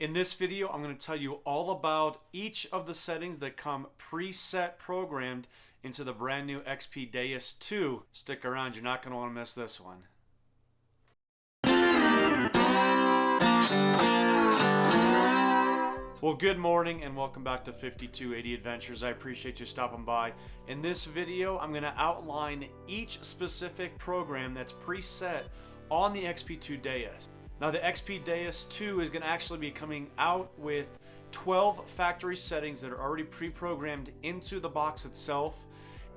In this video, I'm going to tell you all about each of the settings that come preset programmed into the brand new XP Deus 2. Stick around, you're not going to want to miss this one. Well, good morning and welcome back to 5280 Adventures. I appreciate you stopping by. In this video, I'm going to outline each specific program that's preset on the XP2 Deus. Now, the XP Deus 2 is going to actually be coming out with 12 factory settings that are already pre-programmed into the box itself,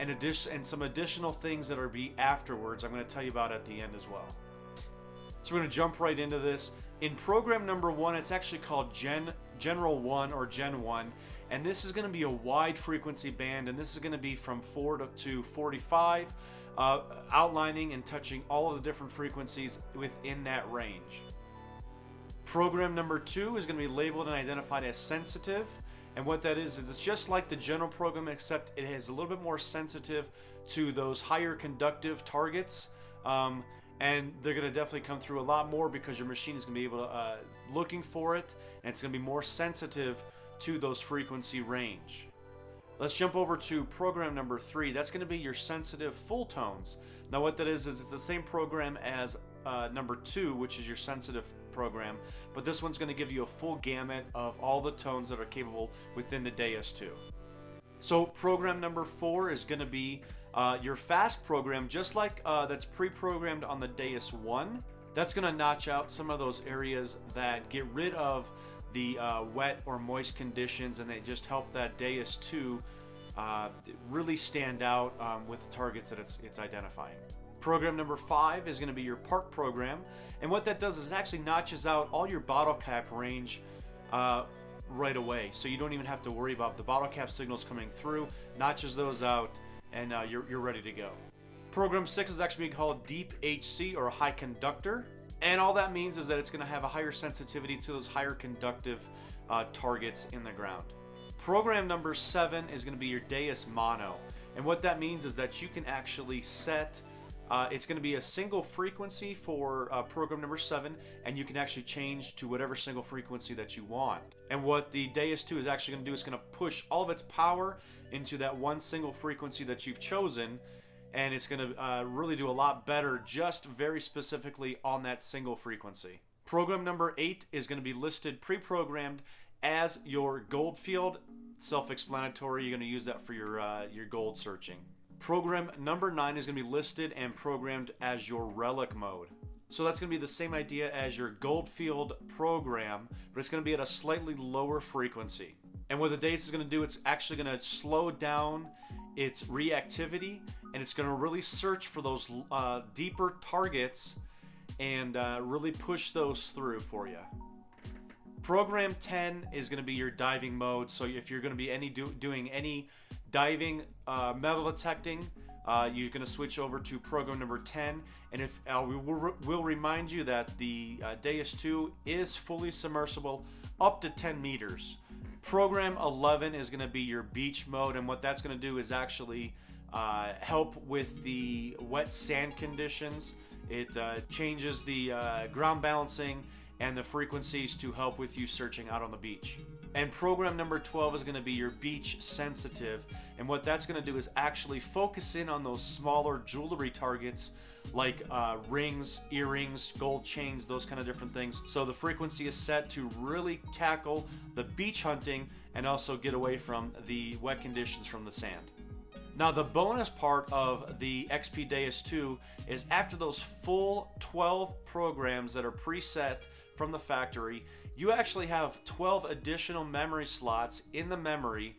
and some additional things that are be afterwards. I'm going to tell you about at the end as well. So we're going to jump right into this. In program number 1, it's actually called General 1 or Gen 1, and this is going to be a wide frequency band, and this is going to be from 4 to 45, outlining and touching all of the different frequencies within that range. Program number 2 is going to be labeled and identified as sensitive, and what that is it's just like the general program, except it is a little bit more sensitive to those higher conductive targets. And they're going to definitely come through a lot more because your machine is going to be able to looking for it, and it's going to be more sensitive to those frequency range. Let's jump over to program number 3. That's going to be your sensitive full tones. Now what that is it's the same program as number 2, which is your sensitive program, but this one's going to give you a full gamut of all the tones that are capable within the Deus 2. So program number 4 is going to be your fast program, just like that's pre-programmed on the Deus 1. That's going to notch out some of those areas that get rid of the wet or moist conditions, and they just help that Deus 2 really stand out with the targets that it's identifying. Program number 5 is going to be your part program, and what that does is it actually notches out all your bottle cap range right away, so you don't even have to worry about the bottle cap signals coming through. Notches those out, and you're ready to go. Program 6 is actually called Deep HC, or High Conductor, and all that means is that it's going to have a higher sensitivity to those higher conductive targets in the ground. Program number 7 is going to be your Deus Mono, and what that means is that you can actually set it's going to be a single frequency for program number 7, and you can actually change to whatever single frequency that you want. And what the Deus 2 is actually going to do is going to push all of its power into that one single frequency that you've chosen, and it's going to really do a lot better just very specifically on that single frequency. Program number 8 is going to be listed pre-programmed as your gold field. Self-explanatory, you're going to use that for your gold searching. Program number 9 is going to be listed and programmed as your Relic mode. So that's going to be the same idea as your gold field program, but it's going to be at a slightly lower frequency. And what the Deus is going to do, it's actually going to slow down its reactivity, and it's going to really search for those deeper targets and really push those through for you. Program 10 is going to be your diving mode. So if you're going to be doing any diving metal detecting, you're going to switch over to program number 10. And if we'll remind you that the Deus 2 is fully submersible up to 10 meters. Program 11 is going to be your beach mode, and what that's going to do is actually help with the wet sand conditions. It changes the ground balancing and the frequencies to help with you searching out on the beach. And program number 12 is going to be your beach sensitive, and what that's going to do is actually focus in on those smaller jewelry targets like rings, earrings, gold chains, those kind of different things. So the frequency is set to really tackle the beach hunting and also get away from the wet conditions from the sand. Now, the bonus part of the XP Deus 2 is after those full 12 programs that are preset from the factory, you actually have 12 additional memory slots in the memory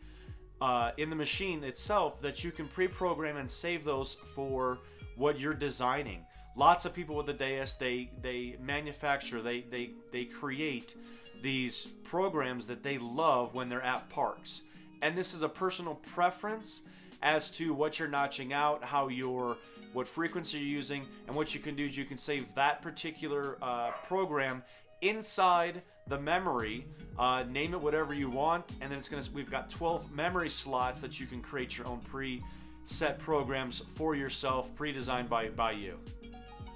in the machine itself that you can pre-program and save those for what you're designing. Lots of people with the Deus, they manufacture, they create these programs that they love when they're at parks, and this is a personal preference as to what you're notching out, what frequency you're using, and what you can do is you can save that particular program inside the memory, name it whatever you want, and then we've got 12 memory slots that you can create your own pre-set programs for yourself, pre-designed by you.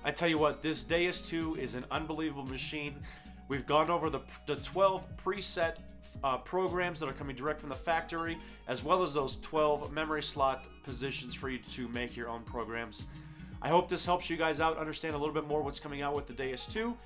I tell you what, this Deus 2 is an unbelievable machine. We've gone over the 12 preset programs that are coming direct from the factory, as well as those 12 memory slot positions for you to make your own programs. I hope this helps you guys out, understand a little bit more what's coming out with the Deus 2.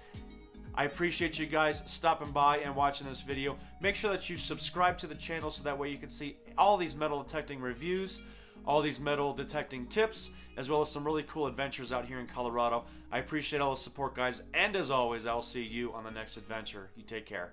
I appreciate you guys stopping by and watching this video. Make sure that you subscribe to the channel so that way you can see all these metal detecting reviews, all these metal detecting tips, as well as some really cool adventures out here in Colorado. I appreciate all the support, guys, and as always, I'll see you on the next adventure. You take care.